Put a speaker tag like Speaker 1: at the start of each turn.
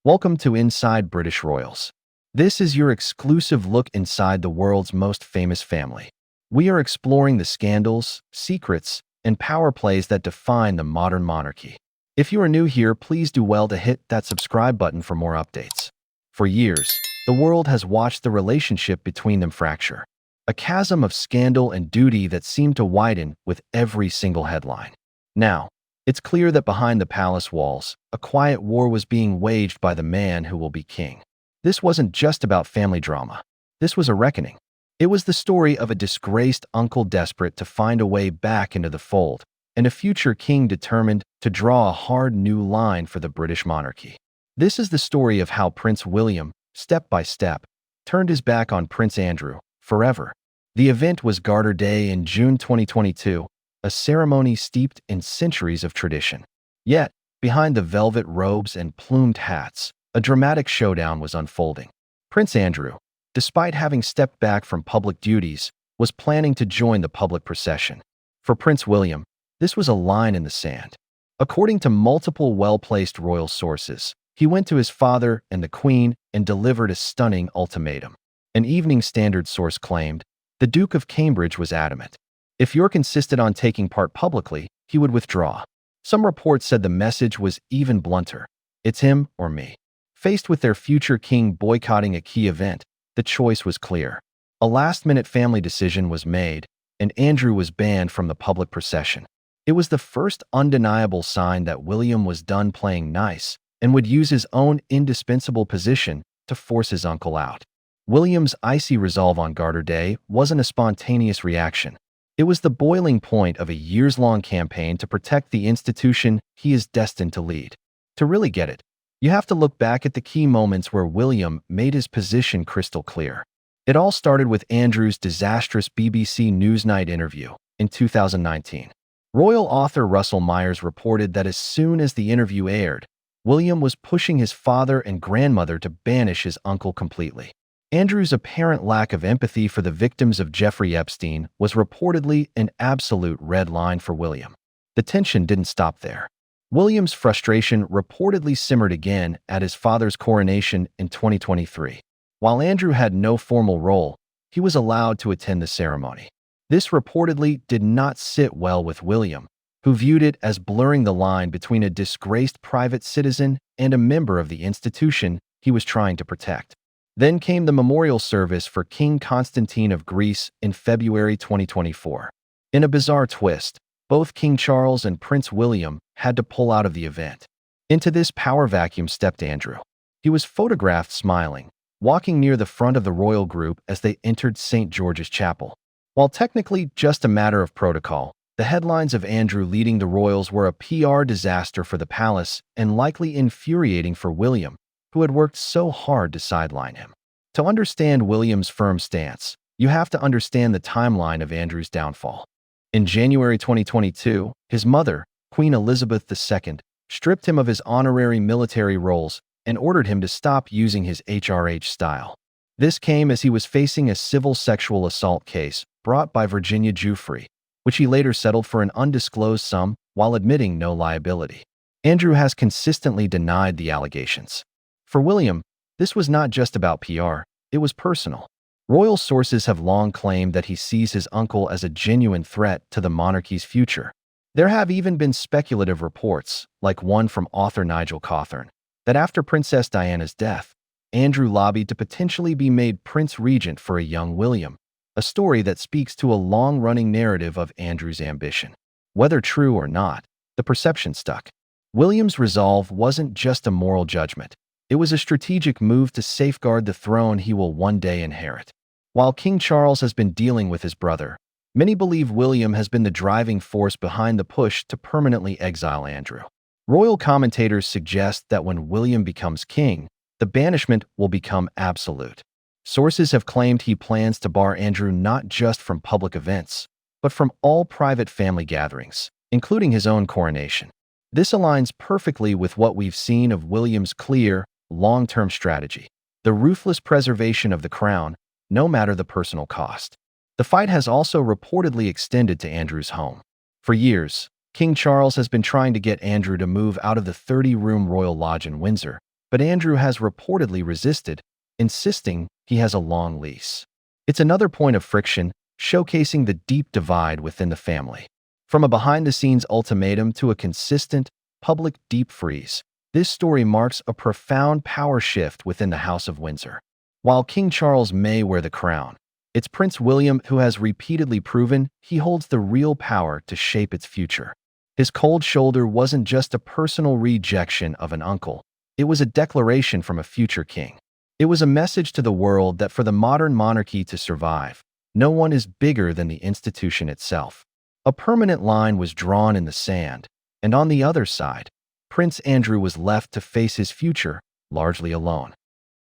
Speaker 1: Welcome to Inside British Royals. This is your exclusive look inside the world's most famous family. We are exploring the scandals, secrets, and power plays that define the modern monarchy. If you are new here, please do well to hit that subscribe button for more updates. For years, the world has watched the relationship between them fracture, a chasm of scandal and duty that seemed to widen with every single headline. Now, it's clear that behind the palace walls, a quiet war was being waged by the man who will be king. This wasn't just about family drama. This was a reckoning. It was the story of a disgraced uncle desperate to find a way back into the fold, and a future king determined to draw a hard new line for the British monarchy. This is the story of how Prince William, step by step, turned his back on Prince Andrew forever. The event was Garter Day in June 2022, a ceremony steeped in centuries of tradition. Yet, behind the velvet robes and plumed hats, a dramatic showdown was unfolding. Prince Andrew, despite having stepped back from public duties, was planning to join the public procession. For Prince William, this was a line in the sand. According to multiple well-placed royal sources, he went to his father and the Queen and delivered a stunning ultimatum. An Evening Standard source claimed, the Duke of Cambridge was adamant. If you're insisted on taking part publicly, he would withdraw. Some reports said the message was even blunter. It's him or me. Faced with their future king boycotting a key event, the choice was clear. A last-minute family decision was made, and Andrew was banned from the public procession. It was the first undeniable sign that William was done playing nice and would use his own indispensable position to force his uncle out. William's icy resolve on Garter Day wasn't a spontaneous reaction. It was the boiling point of a years-long campaign to protect the institution he is destined to lead. To really get it, you have to look back at the key moments where William made his position crystal clear. It all started with Andrew's disastrous BBC Newsnight interview in 2019. Royal author Russell Myers reported that as soon as the interview aired, William was pushing his father and grandmother to banish his uncle completely. Andrew's apparent lack of empathy for the victims of Jeffrey Epstein was reportedly an absolute red line for William. The tension didn't stop there. William's frustration reportedly simmered again at his father's coronation in 2023. While Andrew had no formal role, he was allowed to attend the ceremony. This reportedly did not sit well with William, who viewed it as blurring the line between a disgraced private citizen and a member of the institution he was trying to protect. Then came the memorial service for King Constantine of Greece in February 2024. In a bizarre twist, both King Charles and Prince William had to pull out of the event. Into this power vacuum stepped Andrew. He was photographed smiling, walking near the front of the royal group as they entered St. George's Chapel. While technically just a matter of protocol, the headlines of Andrew leading the royals were a PR disaster for the palace and likely infuriating for William, who had worked so hard to sideline him. To understand William's firm stance, you have to understand the timeline of Andrew's downfall. In January 2022, his mother, Queen Elizabeth II, stripped him of his honorary military roles and ordered him to stop using his HRH style. This came as he was facing a civil sexual assault case brought by Virginia Giuffre, which he later settled for an undisclosed sum while admitting no liability. Andrew has consistently denied the allegations. For William, this was not just about PR, it was personal. Royal sources have long claimed that he sees his uncle as a genuine threat to the monarchy's future. There have even been speculative reports, like one from author Nigel Cawthorne, that after Princess Diana's death, Andrew lobbied to potentially be made Prince Regent for a young William, a story that speaks to a long-running narrative of Andrew's ambition. Whether true or not, the perception stuck. William's resolve wasn't just a moral judgment. It was a strategic move to safeguard the throne he will one day inherit. While King Charles has been dealing with his brother, many believe William has been the driving force behind the push to permanently exile Andrew. Royal commentators suggest that when William becomes king, the banishment will become absolute. Sources have claimed he plans to bar Andrew not just from public events, but from all private family gatherings, including his own coronation. This aligns perfectly with what we've seen of William's clear, long-term strategy. The ruthless preservation of the crown, no matter the personal cost. The fight has also reportedly extended to Andrew's home. For years, King Charles has been trying to get Andrew to move out of the 30-room royal lodge in Windsor, but Andrew has reportedly resisted, insisting he has a long lease. It's another point of friction, showcasing the deep divide within the family. From a behind-the-scenes ultimatum to a consistent, public deep freeze, this story marks a profound power shift within the House of Windsor. While King Charles may wear the crown, it's Prince William who has repeatedly proven he holds the real power to shape its future. His cold shoulder wasn't just a personal rejection of an uncle. It was a declaration from a future king. It was a message to the world that for the modern monarchy to survive, no one is bigger than the institution itself. A permanent line was drawn in the sand, and on the other side, Prince Andrew was left to face his future largely alone.